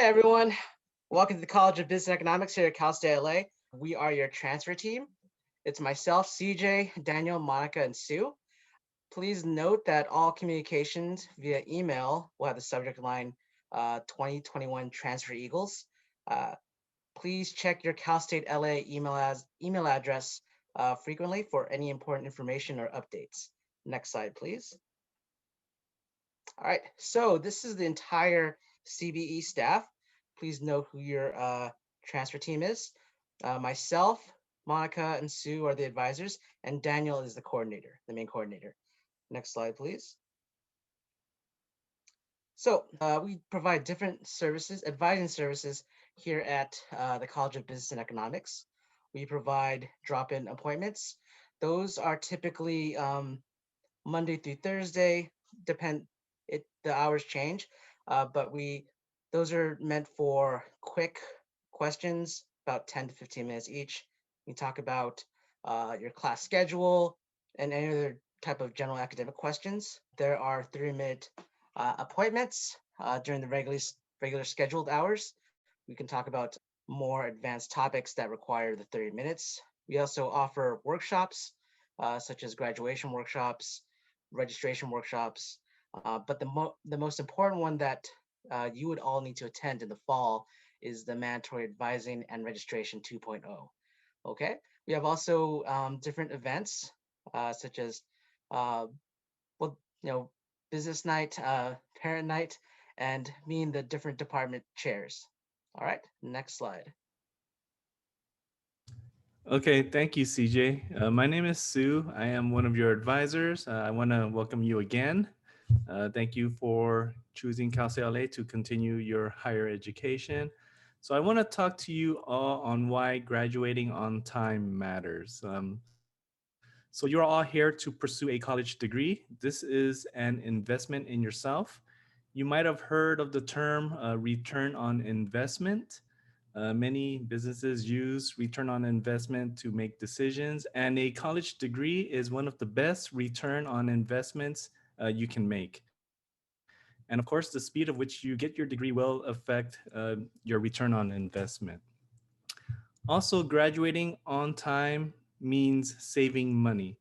Hi, everyone. Welcome to the College of Business and Economics here at Cal State LA. We are your transfer team. It's myself, CJ, Daniel, Monica, and Sue. Please note that all communications via email will have the subject line 2021 Transfer Eagles. Uh, please check your Cal State LA email address frequently for any important information or updates. Next slide, please. All right, so this is the entire CBE staff. Please know who your transfer team is. Myself, Monica, and Sue are the advisors, and Daniel is the coordinator, the main coordinator. Next slide, please. So we provide different services, advising services here at the College of Business and Economics. We provide drop-in appointments. Those are typically Monday through Thursday. The hours change, but those are meant for quick questions, about 10 to 15 minutes each. We talk about your class schedule and any other type of general academic questions. There are 3-minute appointments during the regular scheduled hours. We can talk about more advanced topics that require the 30 minutes. We also offer workshops such as graduation workshops, registration workshops, but the most important one that you would all need to attend in the fall is the mandatory advising and registration 2.0. Okay, we have also different events such as business night, parent night, and meeting the different department chairs. All right, next slide. Okay, thank you, CJ. My name is Sue. I am one of your advisors. I want to welcome you again. Thank you for choosing Cal State LA to continue your higher education. So I want to talk to you all on why graduating on time matters. So you're all here to pursue a college degree. This is an investment in yourself. You might have heard of the term return on investment. Many businesses use return on investment to make decisions, and a college degree is one of the best return on investments you can make. And of course, the speed of which you get your degree will affect your return on investment. Also, graduating on time means saving money.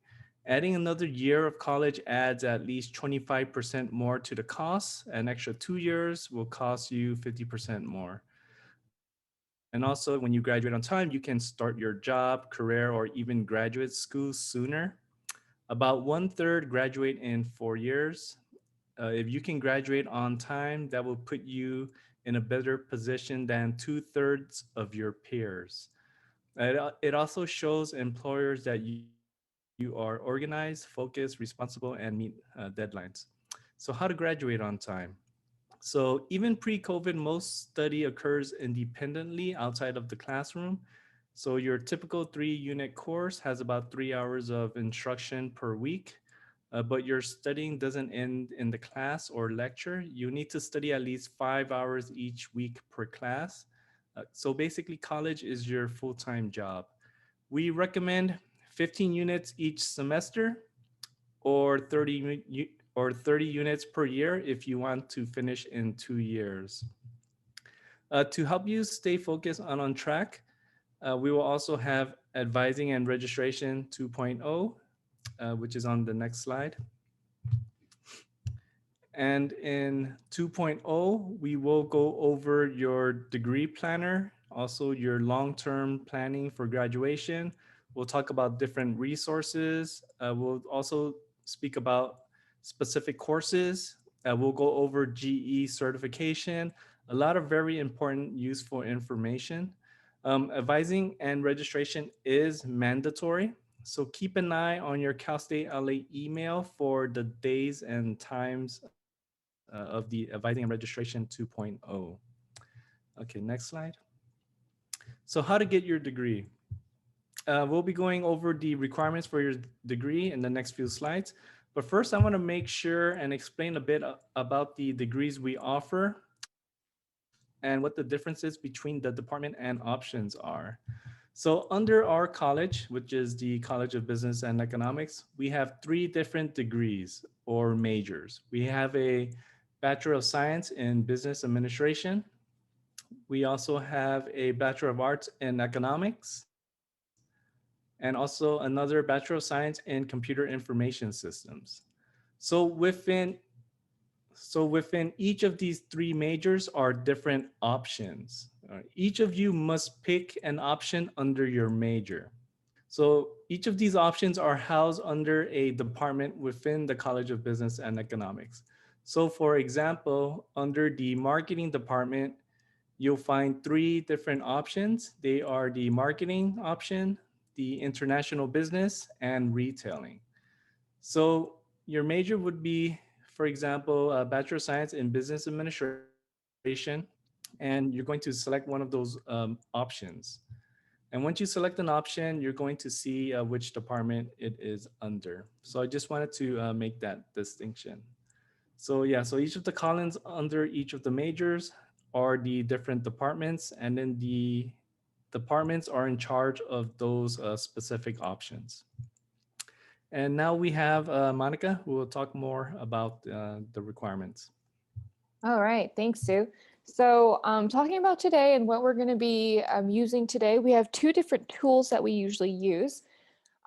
Adding another year of college adds at least 25% more to the cost. An extra 2 years will cost you 50% more. And also, when you graduate on time, you can start your job, career, or even graduate school sooner. About 1/3 graduate in 4 years. If you can graduate on time, that will put you in a better position than 2/3 of your peers. It also shows employers that you are organized, focused, responsible, and meet deadlines. So, how to graduate on time? So, even pre COVID, most study occurs independently outside of the classroom. So, your typical 3 unit course has about 3 hours of instruction per week, but your studying doesn't end in the class or lecture. You need to study at least 5 hours each week per class. So, basically, college is your full time job. We recommend 15 units each semester or 30 units per year if you want to finish in 2 years. To help you stay focused and on track, we will also have advising and registration 2.0, which is on the next slide. And in 2.0, we will go over your degree planner, also your long-term planning for graduation. We'll talk about different resources. We'll also speak about specific courses. We'll go over GE certification, a lot of very important, useful information. Advising and registration is mandatory. So keep an eye on your Cal State LA email for the days and times of the advising and registration 2.0. Okay, next slide. So how to get your degree. We'll be going over the requirements for your degree in the next few slides. But first, I want to make sure and explain a bit about the degrees we offer and what the differences between the department and options are. So under our college, which is the College of Business and Economics, we have 3 different degrees or majors. We have a Bachelor of Science in Business Administration, We also have a Bachelor of Arts in Economics and also another Bachelor of Science in Computer Information Systems. So within each of these three majors are different options. Each of you must pick an option under your major. So each of these options are housed under a department within the College of Business and Economics. So for example, under the marketing department, you'll find three different options. They are the marketing option, the international business, and retailing. So your major would be, for example, a Bachelor of Science in Business Administration, and you're going to select one of those options. And once you select an option, you're going to see which department it is under. So I just wanted to make that distinction. So yeah, so each of the columns under each of the majors are the different departments, and then the departments are in charge of those specific options. And now we have Monica, who will talk more about the requirements. All right, thanks, Sue. So talking about today and what we're going to be using today, we have two different tools that we usually use.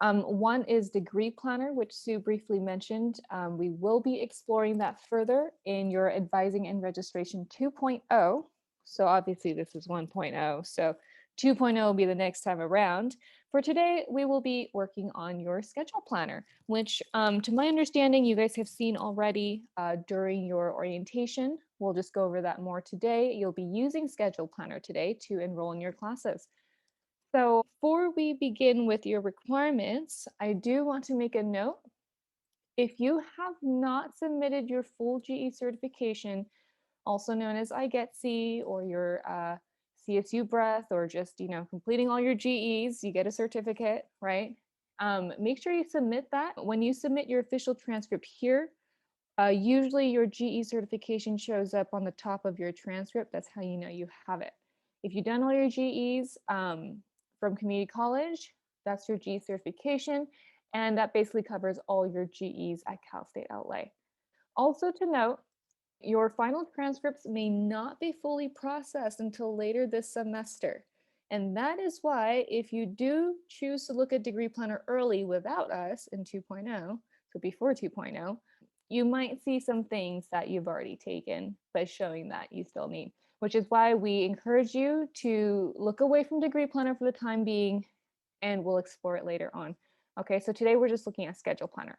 One is Degree Planner, which Sue briefly mentioned. We will be exploring that further in your Advising and Registration 2.0. So obviously this is 1.0, so 2.0 will be the next time around. For today, we will be working on your Schedule Planner, which to my understanding, you guys have seen already during your orientation. We'll just go over that more today. You'll be using Schedule Planner today to enroll in your classes. So before we begin with your requirements, I do want to make a note. If you have not submitted your full GE certification, also known as IGETC or your CSU breath, or just, completing all your GEs, you get a certificate, right? Make sure you submit that. When you submit your official transcript here, usually your GE certification shows up on the top of your transcript. That's how you know you have it. If you've done all your GEs from community college, that's your GE certification. And that basically covers all your GEs at Cal State LA. Also to note, your final transcripts may not be fully processed until later this semester. And that is why if you do choose to look at Degree Planner early without us in 2.0, so before 2.0, you might see some things that you've already taken, but showing that you still need, which is why we encourage you to look away from Degree Planner for the time being, and we'll explore it later on. Okay, so today we're just looking at Schedule Planner.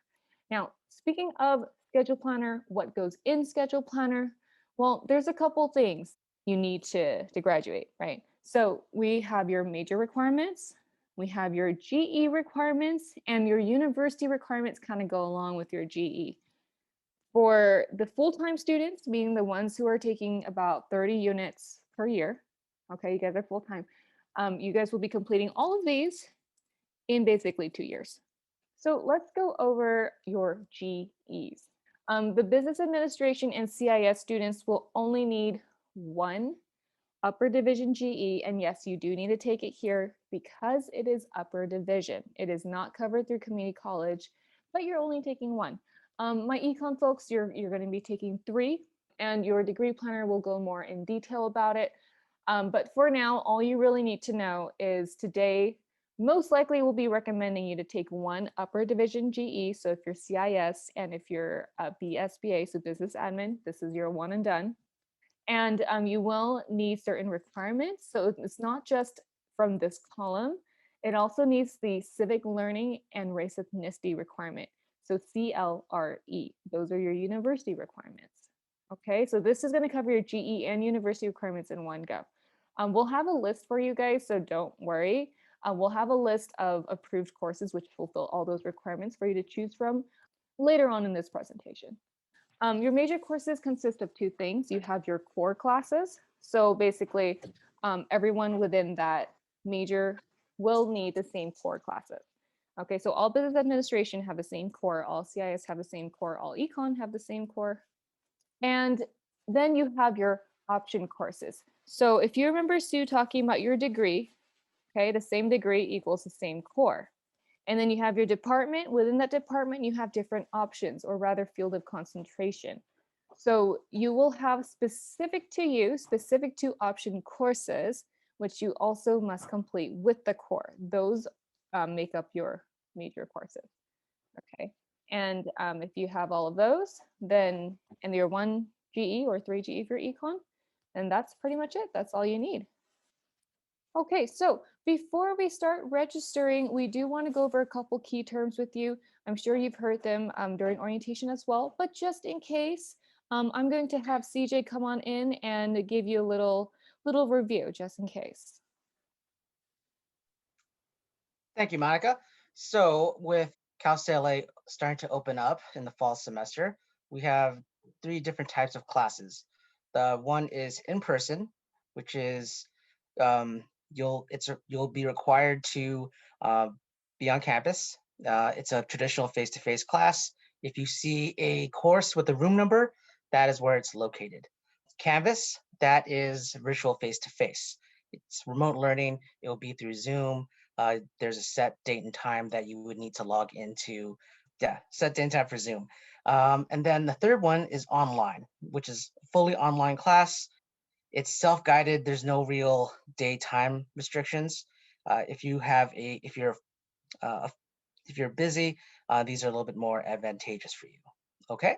Now, speaking of Schedule Planner, what goes in Schedule Planner? Well, there's a couple things you need to graduate, right? So we have your major requirements, we have your GE requirements, and your university requirements kind of go along with your GE. For the full-time students, being the ones who are taking about 30 units per year, okay, you guys are full-time, you guys will be completing all of these in basically 2 years. So let's go over your GEs. The business administration and CIS students will only need one upper division GE. And yes, you do need to take it here because it is upper division. It is not covered through community college, but you're only taking one. My econ folks, you're going to be taking 3, and your degree planner will go more in detail about it. But for now, all you really need to know is today, most likely we'll be recommending you to take one upper division GE. So if you're CIS and if you're BSBA, so business admin, this is your one and done. And you will need certain requirements. So it's not just from this column, it also needs the civic learning and race ethnicity requirement. So CLRE, those are your university requirements. Okay, so this is going to cover your GE and university requirements in one go. We'll have a list for you guys, so don't worry. We'll have a list of approved courses which fulfill all those requirements for you to choose from later on in this presentation. Your major courses consist of 2 things. You have your core classes. So basically, everyone within that major will need the same core classes. Okay, so all business administration have the same core, all CIS have the same core, all econ have the same core. And then you have your option courses. So if you remember Sue talking about your degree, okay, the same degree equals the same core. And then you have your department. Within that department, you have different options, or rather field of concentration. So you will have specific to you, specific to option courses, which you also must complete with the core. Those make up your major courses. Okay. And if you have all of those, then and you're 1 GE or 3 GE for econ, then that's pretty much it. That's all you need. Okay, so before we start registering, we do want to go over a couple key terms with you. I'm sure you've heard them during orientation as well, but just in case, I'm going to have CJ come on in and give you a little review just in case. Thank you, Monica. So with Cal State LA starting to open up in the fall semester, we have 3 different types of classes. The one is in person, which is you'll be required to be on campus. It's a traditional face-to-face class. If you see a course with a room number, that is where it's located. Canvas, that is virtual face-to-face. It's remote learning. It will be through Zoom. There's a set date and time that you would need to log into. Yeah, set date and time for Zoom. And then the third one is online, which is fully online class. It's self-guided. There's no real daytime restrictions. If you have uh, if you're busy, these are a little bit more advantageous for you. Okay.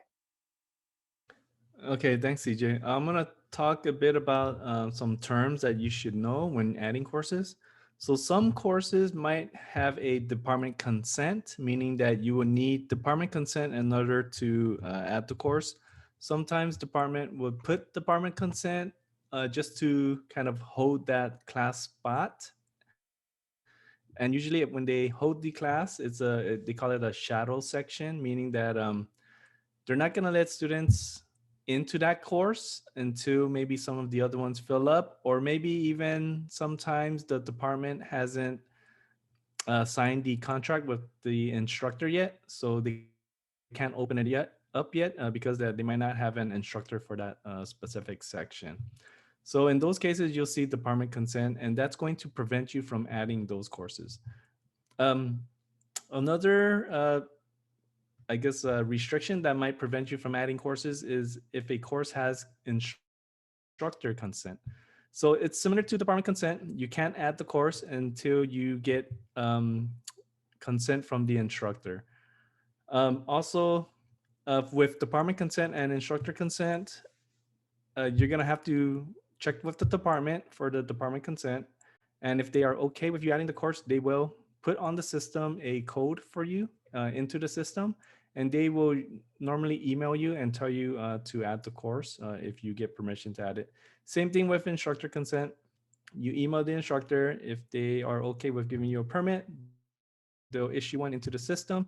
Okay, thanks, CJ. I'm gonna talk a bit about some terms that you should know when adding courses. So some courses might have a department consent, meaning that you will need department consent in order to add the course. Sometimes department would put department consent just to kind of hold that class spot. And usually when they hold the class, they call it a shadow section, meaning that they're not going to let students into that course until maybe some of the other ones fill up, or maybe even sometimes the department hasn't signed the contract with the instructor yet, so they can't open it yet because they might not have an instructor for that specific section. So in those cases, you'll see department consent, and that's going to prevent you from adding those courses. Um, Another I guess a restriction that might prevent you from adding courses is if a course has instructor consent. So it's similar to department consent. You can't add the course until you get consent from the instructor. Also, with department consent and instructor consent, you're gonna have to check with the department for the department consent, and if they are okay with you adding the course, they will put on the system a code for you into the system, and they will normally email you and tell you to add the course if you get permission to add it. Same thing with instructor consent. You email the instructor. If they are okay with giving you a permit, they'll issue one into the system,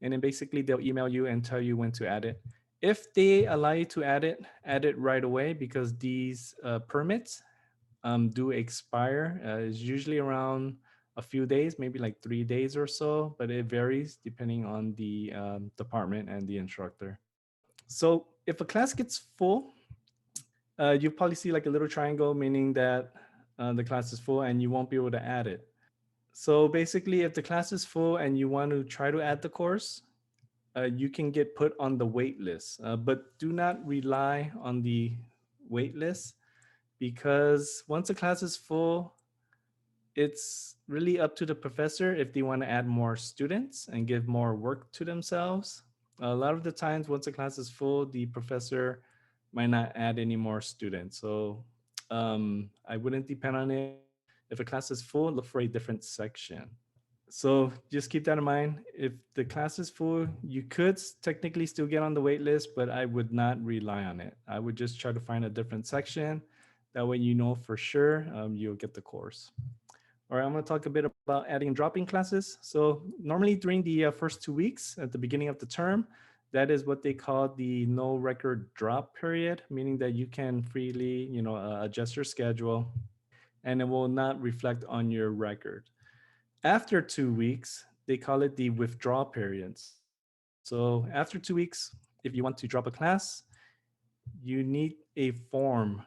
and then basically they'll email you and tell you when to add it. If they allow you to add it right away, because these permits do expire. It's usually around a few days, maybe like 3 days or so, but it varies depending on the department and the instructor. So if a class gets full, you probably see like a little triangle, meaning that the class is full and you won't be able to add it. So basically, if the class is full and you want to try to add the course, you can get put on the wait list, but do not rely on the wait list, because once a class is full, it's really up to the professor if they want to add more students and give more work to themselves. A lot of the times, once a class is full, the professor might not add any more students. So I wouldn't depend on it. If a class is full, look for a different section. So just keep that in mind. If the class is full, you could technically still get on the wait list, but I would not rely on it. I would just try to find a different section. That way you know for sure you'll get the course. All right, I'm going to talk a bit about adding and dropping classes. So normally during the first 2 weeks at the beginning of the term, that is what they call the no record drop period, meaning that you can freely, adjust your schedule and it will not reflect on your record. After 2 weeks, they call it the withdrawal period. So after 2 weeks, if you want to drop a class, you need a form,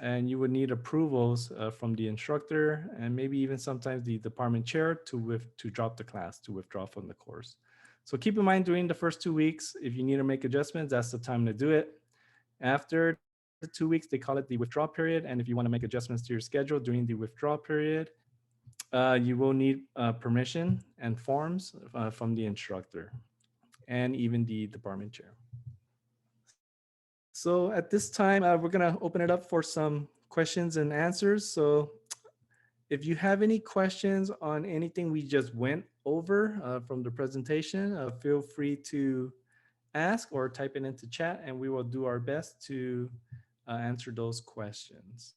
and you would need approvals from the instructor and maybe even sometimes the department chair to drop the class, to withdraw from the course. So keep in mind during the first 2 weeks, if you need to make adjustments, that's the time to do it. After the 2 weeks, they call it the withdrawal period. And if you want to make adjustments to your schedule during the withdrawal period, you will need permission and forms from the instructor and even the department chair. So at this time, we're going to open it up for some questions and answers. So if you have any questions on anything we just went over from the presentation, feel free to ask or type it into chat, and we will do our best to answer those questions.